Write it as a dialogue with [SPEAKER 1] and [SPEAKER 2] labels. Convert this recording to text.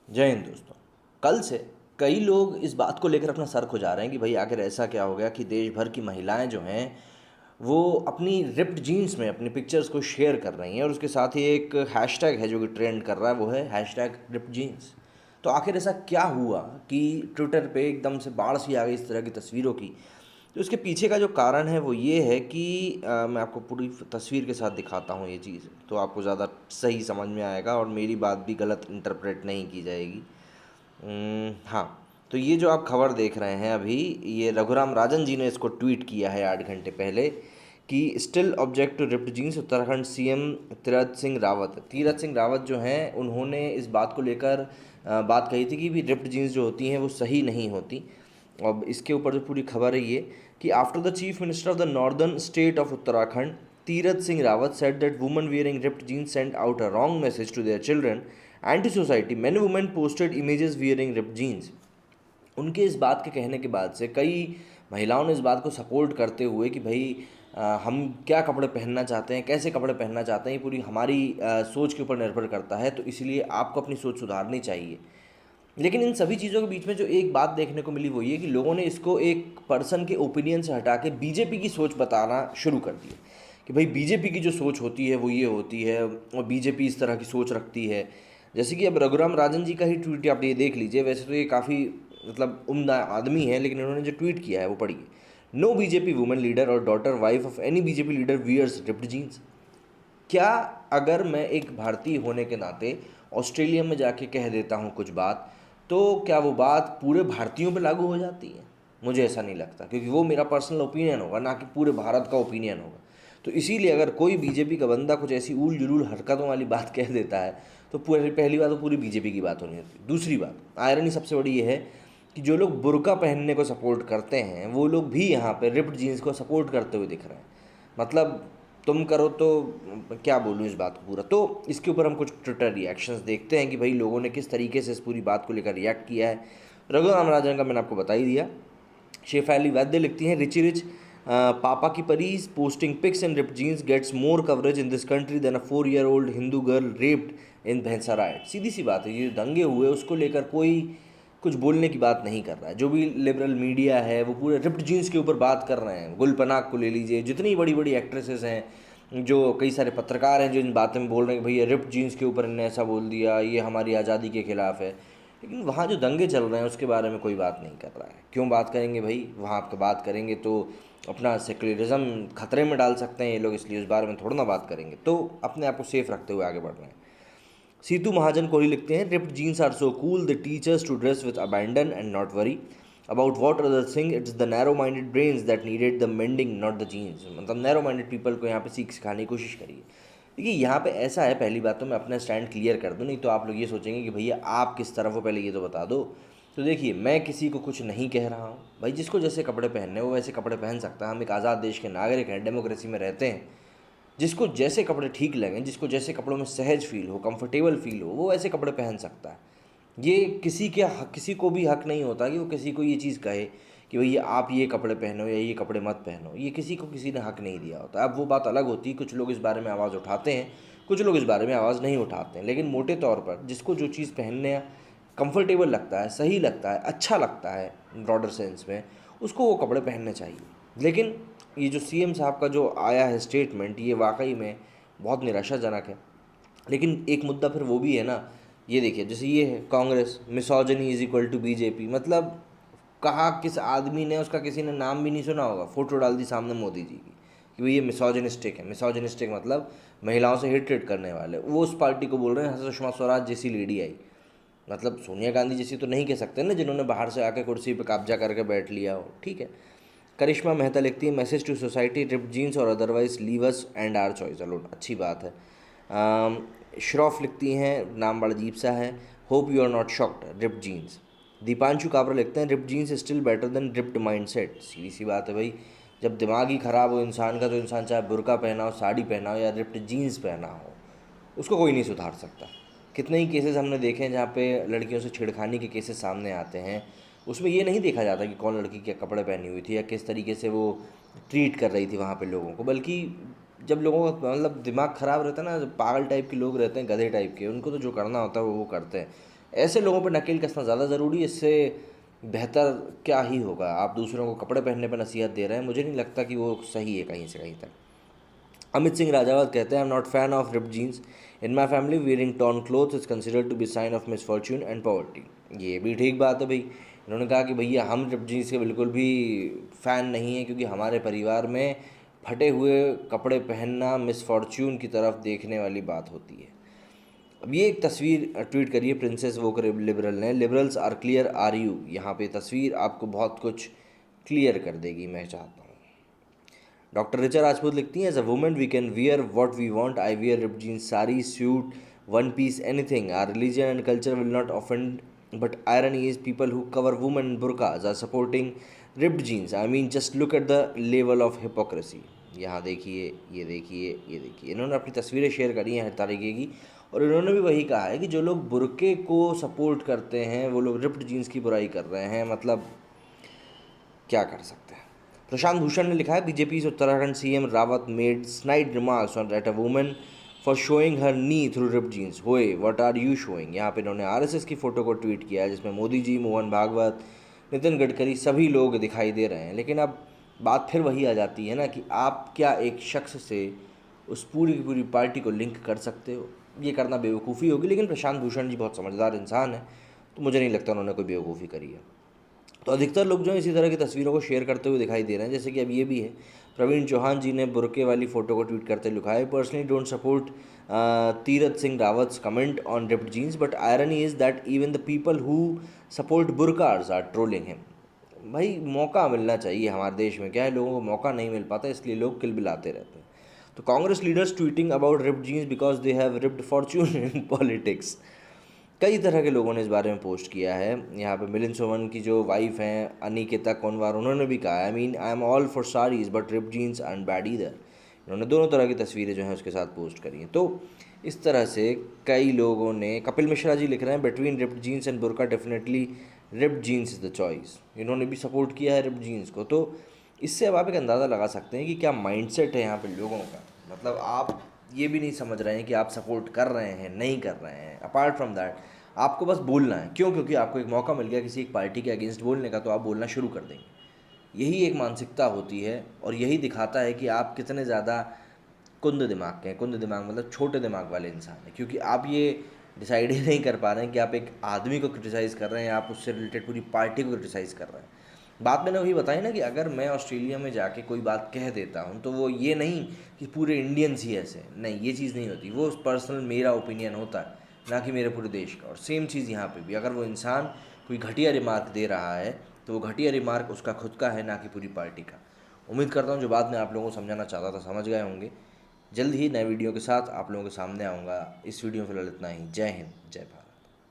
[SPEAKER 1] जय हिंद दोस्तों। कल से कई लोग इस बात को लेकर अपना सर खुजा रहे हैं कि भाई आखिर ऐसा क्या हो गया कि देश भर की महिलाएं जो हैं वो अपनी रिप्ड जीन्स में अपनी पिक्चर्स को शेयर कर रही हैं, और उसके साथ ही एक हैशटैग है जो कि ट्रेंड कर रहा है, वो है हैशटैग रिप्ड जीन्स। तो आखिर ऐसा क्या हुआ कि ट्विटर पे एकदम से बाढ़ सी आ गई इस तरह की तस्वीरों की। तो उसके पीछे का जो कारण है वो ये है कि मैं आपको पूरी तस्वीर के साथ दिखाता हूँ ये चीज़, तो आपको ज़्यादा सही समझ में आएगा और मेरी बात भी गलत इंटरप्रेट नहीं की जाएगी। हाँ, तो ये जो आप खबर देख रहे हैं अभी, ये रघुराम राजन जी ने इसको ट्वीट किया है 8 घंटे पहले कि still object to ripped jeans. Uttarakhand CM Tirath Singh Rawat जो हैं उन्होंने इस बात को लेकर बात कही थी कि भी रिप्ड जीन्स जो होती हैं वो सही नहीं होती। अब इसके ऊपर जो पूरी खबर है ये कि after the chief minister of the northern state of Uttarakhand Tirath Singh Rawat said that women wearing ripped jeans sent out a wrong message to their children and to society. Many women posted images wearing ripped jeans. उनके इस बात के कहने के बाद से कई महिलाओं ने इस बात को सपोर्ट करते हुए कि भाई हम क्या कपड़े पहनना चाहते हैं, कैसे कपड़े पहनना चाहते हैं, ये पूरी हमारी सोच के ऊपर निर्भर करता है, तो इसलिए आपको अपनी सोच सुधारनी चाहिए। लेकिन इन सभी चीज़ों के बीच में जो एक बात देखने को मिली वो ये कि लोगों ने इसको एक पर्सन के ओपिनियन से हटा के बीजेपी की सोच बताना शुरू कर दिया कि भाई बीजेपी की जो सोच होती है वो ये होती है और बीजेपी इस तरह की सोच रखती है। जैसे कि अब रघुराम राजन जी का ही ट्वीट आप ये देख लीजिए। वैसे तो ये काफ़ी मतलब उम्दा आदमी है, लेकिन इन्होंने जो ट्वीट किया है वो पढ़िए। नो बीजेपी वुमेन लीडर और daughter wife of any BJP leader wears ripped jeans. क्या अगर मैं एक भारतीय होने के नाते ऑस्ट्रेलिया में जाके कह देता हूँ कुछ बात, तो क्या वो बात पूरे भारतीयों पे लागू हो जाती है? मुझे ऐसा नहीं लगता, क्योंकि वो मेरा पर्सनल ओपिनियन होगा, ना कि पूरे भारत का ओपिनियन होगा। तो इसीलिए अगर कोई बीजेपी का बंदा कुछ ऐसी ऊल जुलूल हरकतों वाली बात कह देता है तो पूरी पहली बात तो पूरी बीजेपी की बात होनी होती है। दूसरी बात, आयरनी सबसे बड़ी ये है कि जो लोग बुर्का पहनने को सपोर्ट करते हैं वो लोग भी यहाँ पे रिप्ड जीन्स को सपोर्ट करते हुए दिख रहे हैं। मतलब तुम करो तो क्या बोलूँ इस बात को पूरा। तो इसके ऊपर हम कुछ ट्विटर रिएक्शंस देखते हैं कि भाई लोगों ने किस तरीके से इस पूरी बात को लेकर रिएक्ट किया है। रघुराम राजन का मैंने आपको बता ही दिया। शेफाली वैद्य लिखती हैं, रिची रिच पापा की परीज posting pics and ripped jeans gets more coverage in this country than a 4 year old Hindu girl raped in Bhainsa right. सीधी सी बात है, ये दंगे हुए उसको लेकर कोई कुछ बोलने की बात नहीं कर रहा है। जो भी लिबरल मीडिया है वो पूरे रिप्ड जीन्स के ऊपर बात कर रहे हैं। गुल पनाग को ले लीजिए, जितनी बड़ी बड़ी एक्ट्रेसेस हैं, जो कई सारे पत्रकार हैं जो इन बातें में बोल रहे हैं कि भैया रिप्ड जीन्स के ऊपर इन्होंने ऐसा बोल दिया, ये हमारी आज़ादी के खिलाफ है। लेकिन वहाँ जो दंगे चल रहे हैं उसके बारे में कोई बात नहीं कर रहा है। क्यों बात करेंगे भाई? वहाँ आप बात करेंगे तो अपना सेकुलरिज्म खतरे में डाल सकते हैं ये लोग, इसलिए उस बारे में थोड़ा ना बात करेंगे। तो अपने आप को सेफ रखते हुए आगे बढ़ रहे हैं। सीतू महाजन कोहली लिखते हैं, ripped jeans are so cool the teachers to dress with abandon and not worry about what other thing. It's the narrow minded brains that needed the mending not the jeans. मतलब narrow minded people को यहाँ पे सीख सिखाने की कोशिश करिए। देखिए यहाँ पे ऐसा है, पहली बात तो मैं अपना स्टैंड क्लियर कर दूँ, नहीं तो आप लोग ये सोचेंगे कि भैया आप किस तरफ हो, पहले ये तो बता दो। तो देखिए, मैं किसी को कुछ नहीं कह रहा हूँ भाई, जिसको जैसे कपड़े पहनने वो वैसे कपड़े पहन सकता है। हम एक आज़ाद देश के नागरिक हैं, डेमोक्रेसी में रहते हैं। जिसको जैसे कपड़े ठीक लगें, जिसको जैसे कपड़ों में सहज फील हो, कंफर्टेबल फील हो, वो ऐसे कपड़े पहन सकता है। ये किसी को भी हक नहीं होता कि वो किसी को ये चीज़ कहे कि भैया आप ये कपड़े पहनो या ये कपड़े मत पहनो। ये किसी को किसी ने हक नहीं दिया होता। अब वो बात अलग होती है, कुछ लोग इस बारे में आवाज़ उठाते हैं, कुछ लोग इस बारे में आवाज़ नहीं उठाते हैं। लेकिन मोटे तौर पर जिसको जो चीज़ पहनने कंफर्टेबल लगता है, सही लगता है, अच्छा लगता है ब्रॉडर सेंस में, उसको वो कपड़े पहनने चाहिए। लेकिन ये जो सीएम साहब का जो आया है स्टेटमेंट, ये वाकई में बहुत निराशाजनक है। लेकिन एक मुद्दा फिर वो भी है ना, ये देखिए जैसे ये है Congress misogyny is equal to BJP. मतलब कहा किस आदमी ने, उसका किसी ने नाम भी नहीं सुना होगा, फ़ोटो डाल दी सामने मोदी जी की कि भाई ये मिसोजिनिस्टिक है। मिसोजिनिस्टिक मतलब महिलाओं से हेट्रेट करने वाले, वो उस पार्टी को बोल रहे हैं। सुषमा स्वराज जैसी लेडी आई, मतलब सोनिया गांधी जैसी तो नहीं कह सकते ना, जिन्होंने बाहर से आके कुर्सी पे कब्जा करके बैठ लिया हो, ठीक है। करिश्मा मेहता लिखती है, message to society, ripped jeans और otherwise leave us and our choice alone. अच्छी बात है। श्रॉफ लिखती हैं, नाम बड़ा अजीब सा है, hope you are not shocked ripped jeans. Deepanshu Kabra लिखते हैं, ripped jeans still better than ripped mindset. सीधी सी बात है भाई, जब दिमाग ही ख़राब हो इंसान का तो इंसान चाहे बुर्का पहना हो, साड़ी पहना हो या रिप्ड जीन्स पहना हो, उसको कोई नहीं सुधार सकता। कितने ही केसेस हमने देखे हैं जहाँ पे लड़कियों से छेड़खानी के केसेस सामने आते हैं, उसमें ये नहीं देखा जाता कि कौन लड़की क्या कपड़े पहनी हुई थी या किस तरीके से वो ट्रीट कर रही थी वहाँ पे लोगों को। बल्कि जब लोगों का मतलब दिमाग ख़राब रहता है ना, जब पागल टाइप के लोग रहते हैं, गधे टाइप के, उनको तो जो करना होता है वो करते हैं। ऐसे लोगों पर नकेल कसना ज़्यादा ज़रूरी है, इससे बेहतर क्या ही होगा। आप दूसरों को कपड़े पहनने पर नसीहत दे रहे हैं, मुझे नहीं लगता कि वो सही है कहीं से कहीं तक। अमित सिंह राजावत कहते हैं, I am not fan of ripped jeans. In my family wearing torn clothes is considered to be sign of misfortune and poverty. ये भी ठीक बात है भाई। इन्होंने कहा कि भैया हम रिप्ड जीन्स के बिल्कुल भी फ़ैन नहीं हैं, क्योंकि हमारे परिवार में फटे हुए कपड़े पहनना मिसफॉर्च्यून की तरफ देखने वाली बात होती है। अब ये एक तस्वीर ट्वीट करिए प्रिंसेस वोक लिबरल ने, liberals are clear are you. यहाँ पे तस्वीर आपको बहुत कुछ क्लियर कर देगी, मैं चाहता हूँ। डॉक्टर ऋचा राजपूत लिखती हैं, as a women we can wear what we want. I wear ripped jeans, sari, suit, one piece, anything. Our religion and culture will not offend, but irony is people who cover women in burqas are supporting ripped jeans. I mean, just look at the level of hypocrisy. यहाँ देखिए, ये देखिए, ये देखिए। इन्होंने अपनी तस्वीरें share करी हैं हर तरीके की, और इन्होंने भी वही कहा है कि जो लोग बुरके को सपोर्ट करते हैं वो लोग रिप्ड जीन्स की बुराई कर रहे हैं। मतलब क्या कर सकते हैं। प्रशांत भूषण ने लिखा है, BJP Uttarakhand CM Rawat made snide remarks on at a woman for showing her knee through ripped jeans. होए व्हाट आर यू शोइंग। यहाँ पे इन्होंने आरएसएस की फ़ोटो को ट्वीट किया है, जिसमें मोदी जी, मोहन भागवत, नितिन गडकरी सभी लोग दिखाई दे रहे हैं। लेकिन अब बात फिर वही आ जाती है ना कि आप क्या एक शख्स से उस पूरी की पूरी पार्टी को लिंक कर सकते हो। ये करना बेवकूफ़ी होगी, लेकिन प्रशांत भूषण जी बहुत समझदार इंसान है, तो मुझे नहीं लगता उन्होंने कोई बेवकूफ़ी करी है। तो अधिकतर लोग जो है इसी तरह की तस्वीरों को शेयर करते हुए दिखाई दे रहे हैं, जैसे कि अब ये भी है। प्रवीण चौहान जी ने बुरके वाली फ़ोटो को ट्वीट करते लिखा है, personally don't support Tirath Singh Rawat's comment on ripped jeans, but irony is that even the people who support burqas are trolling him. भाई मौका मिलना चाहिए हमारे देश में, क्या है लोगों को मौका नहीं मिल पाता, इसलिए लोग किलबिलाते रहते हैं। तो Congress leaders tweeting about ripped jeans because they have ripped fortune in politics. कई तरह के लोगों ने इस बारे में पोस्ट किया है। यहाँ पे मिलिंद सोमन की जो वाइफ हैं अनिकेता कोनवार, उन्होंने भी कहा, I mean I am all for saris but ripped jeans and bad either. इन्होंने दोनों तरह की तस्वीरें जो हैं उसके साथ पोस्ट करी हैं। तो इस तरह से कई लोगों ने, कपिल मिश्रा जी लिख रहे हैं, between ripped jeans and burqa definitely ripped jeans is the choice. इन्होंने भी सपोर्ट किया है रिप्ड जीन्स को। तो इससे अब आप एक अंदाज़ा लगा सकते हैं कि क्या माइंडसेट है यहाँ पे लोगों का। मतलब आप ये भी नहीं समझ रहे हैं कि आप सपोर्ट कर रहे हैं, नहीं कर रहे हैं। अपार्ट फ्रॉम दैट आपको बस बोलना है। क्यों? क्योंकि आपको एक मौका मिल गया किसी एक पार्टी के अगेंस्ट बोलने का, तो आप बोलना शुरू कर देंगे। यही एक मानसिकता होती है, और यही दिखाता है कि आप कितने ज़्यादा कुंद दिमाग के हैं। कुंद दिमाग मतलब छोटे दिमाग वाले इंसान हैं, क्योंकि आप ये डिसाइड ही नहीं कर पा रहे हैं कि आप एक आदमी को क्रिटिसाइज़ कर रहे हैं, आप उससे रिलेटेड पूरी पार्टी को क्रिटिसाइज़ कर रहे हैं। बात मैंने वही बताई ना कि अगर मैं ऑस्ट्रेलिया में जाके कोई बात कह देता हूँ, तो वो ये नहीं कि पूरे इंडियंस ही ऐसे, नहीं, ये चीज़ नहीं होती। वो पर्सनल मेरा ओपिनियन होता है, ना कि मेरे पूरे देश का। और सेम चीज़ यहाँ पे भी, अगर वो इंसान कोई घटिया रिमार्क दे रहा है, तो वो घटिया रिमार्क उसका खुद का है, ना कि पूरी पार्टी का। उम्मीद करता हूँ जो बात मैं आप लोगों को समझाना चाहता था समझ गए होंगे। जल्द ही नए वीडियो के साथ आप लोगों के सामने आऊँगा। इस वीडियो में फिलहाल इतना ही। जय हिंद, जय भारत।